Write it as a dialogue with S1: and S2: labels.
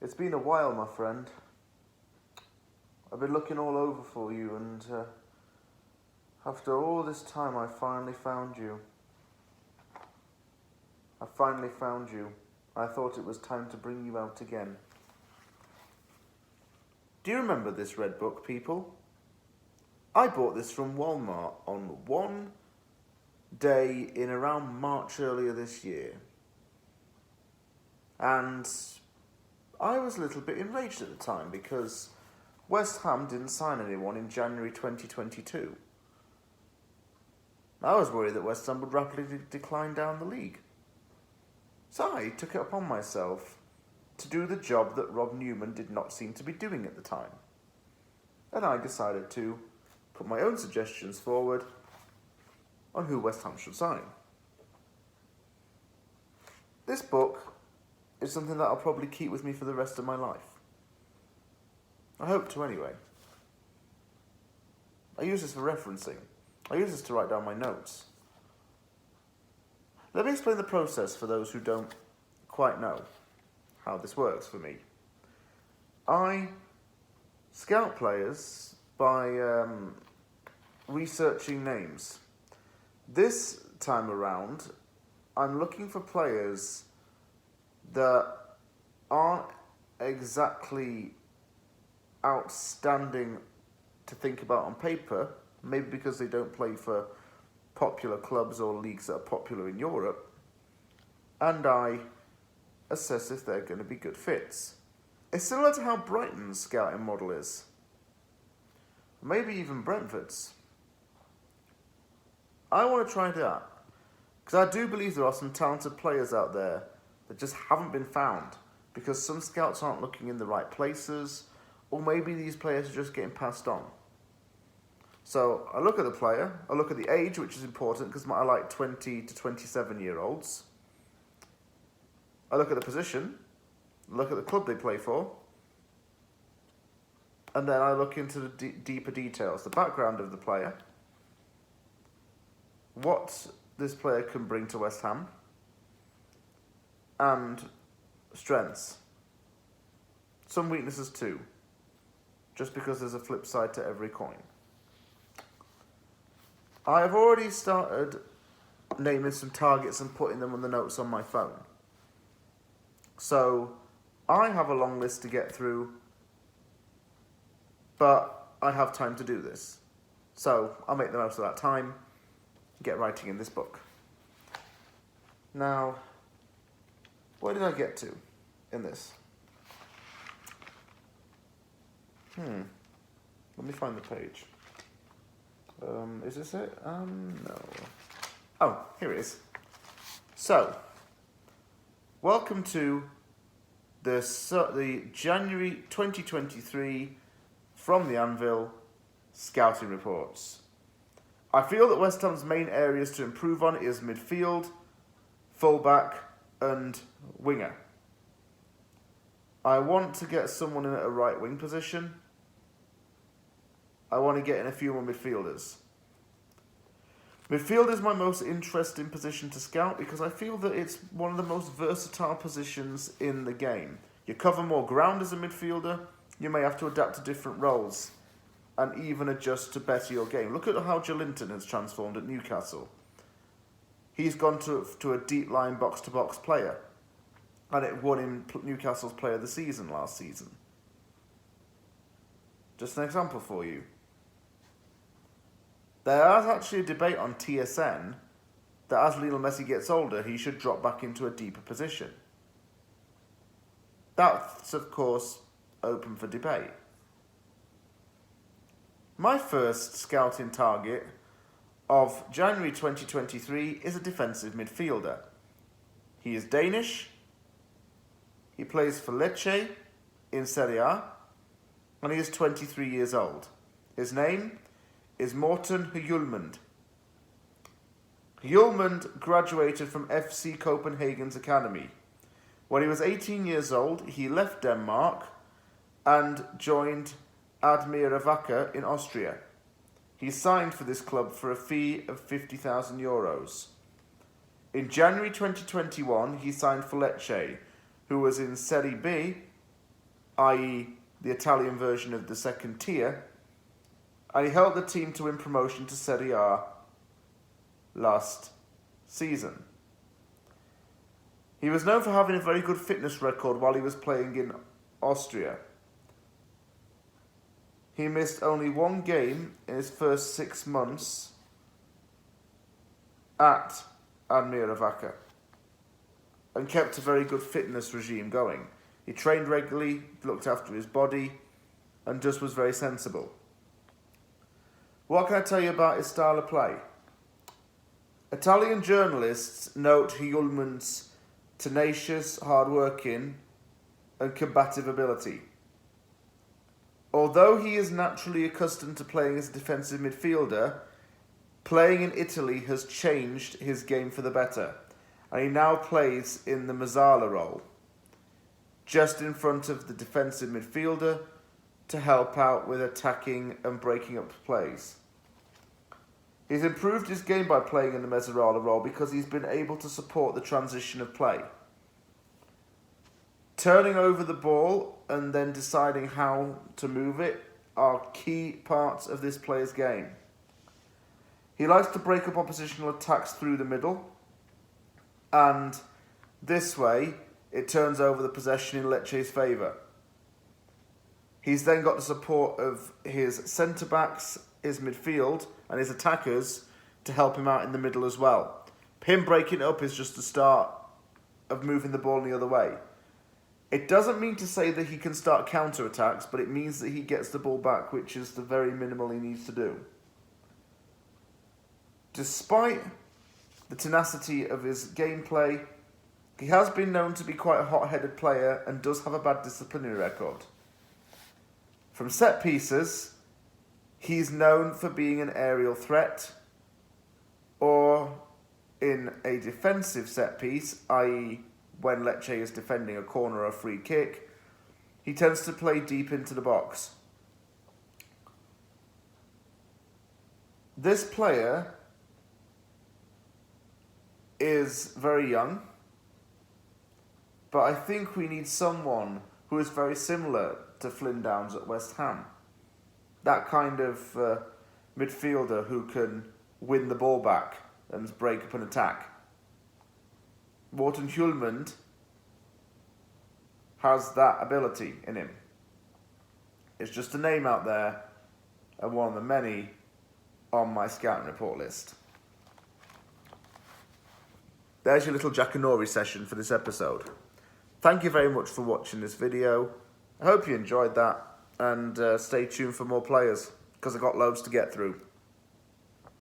S1: It's been a while, my friend. I've been looking all over for you, and after all this time, I finally found you. I finally found you. I thought it was time to bring you out again. Do you remember this red book, people? I bought this from Walmart on one day in around March earlier this year. And I was a little bit enraged at the time because West Ham didn't sign anyone in January 2022. I was worried that West Ham would rapidly decline down the league. So I took it upon myself to do the job that Rob Newman did not seem to be doing at the time. And I decided to put my own suggestions forward on who West Ham should sign. This book is something that I'll probably keep with me for the rest of my life. I hope to anyway. I use this for referencing. I use this to write down my notes. Let me explain the process for those who don't quite know how this works for me. I scout players by researching names. This time around, I'm looking for players that aren't exactly outstanding to think about on paper, maybe because they don't play for popular clubs or leagues that are popular in Europe, and I assess if they're going to be good fits. It's similar to how Brighton's scouting model is. Maybe even Brentford's. I want to try that, because I do believe there are some talented players out there that just haven't been found, because some scouts aren't looking in the right places, or maybe these players are just getting passed on. So I look at the player, I look at the age, which is important because I like 20 to 27-year-olds. I look at the position, look at the club they play for, and then I look into the deeper details, the background of the player, what this player can bring to West Ham, and strengths. Some weaknesses too, just because there's a flip side to every coin. I have already started naming some targets and putting them on the notes on my phone. So I have a long list to get through, but I have time to do this. So I'll make the most of that time, get writing in this book. Now, where did I get to in this? Let me find the page. Is this it? No. Oh, here it is. So, welcome to the January 2023 from the Anvil scouting reports. I feel that West Ham's main areas to improve on is midfield, fullback, and winger. I want to get someone in at a right wing position. I want to get in a few more midfielders. Midfield is my most interesting position to scout because I feel that it's one of the most versatile positions in the game. You cover more ground as a midfielder, you may have to adapt to different roles and even adjust to better your game. Look at how Joelinton has transformed at Newcastle. He's gone to a deep line box-to-box player, and it won him Newcastle's Player of the Season last season. Just an example for you. There is actually a debate on TSN that as Lionel Messi gets older, he should drop back into a deeper position. That's, of course, open for debate. My first scouting target of January 2023 is a defensive midfielder. He is Danish, he plays for Lecce in Serie A, and he is 23 years old. His name is Morten Hjulmand. Hjulmand graduated from FC Copenhagen's academy. When he was 18 years old, he left Denmark and joined Admira Wacker in Austria. He signed for this club for a fee of €50,000. In January 2021, he signed for Lecce, who was in Serie B i.e. the Italian version of the second tier, and he helped the team to win promotion to Serie A last season. He was known for having a very good fitness record while he was playing in Austria. He missed only one game in his first 6 months at Admira Wacker and kept a very good fitness regime going. He trained regularly, looked after his body, and just was very sensible. What can I tell you about his style of play? Italian journalists note Hjulmand's tenacious, hard-working, and combative ability. Although he is naturally accustomed to playing as a defensive midfielder, playing in Italy has changed his game for the better, and he now plays in the mezzala role, just in front of the defensive midfielder to help out with attacking and breaking up plays. He's improved his game by playing in the mezzala role because he's been able to support the transition of play. Turning over the ball and then deciding how to move it are key parts of this player's game. He likes to break up oppositional attacks through the middle, and this way it turns over the possession in Lecce's favour. He's then got the support of his centre-backs, his midfield, and his attackers to help him out in the middle as well. Him breaking it up is just the start of moving the ball in the other way. It doesn't mean to say that he can start counter-attacks, but it means that he gets the ball back, which is the very minimal he needs to do. Despite the tenacity of his gameplay, he has been known to be quite a hot-headed player and does have a bad disciplinary record. From set pieces, he's known for being an aerial threat, or in a defensive set piece, i.e. when Lecce is defending a corner or a free kick, he tends to play deep into the box. This player is very young, but I think we need someone who is very similar to Flynn Downs at West Ham. That kind of midfielder who can win the ball back and break up an attack. Morten Hjulmand has that ability in him. It's just a name out there and one of the many on my scouting report list. There's your little Jackanory session for this episode. Thank you very much for watching this video. I hope you enjoyed that, and stay tuned for more players, because I've got loads to get through.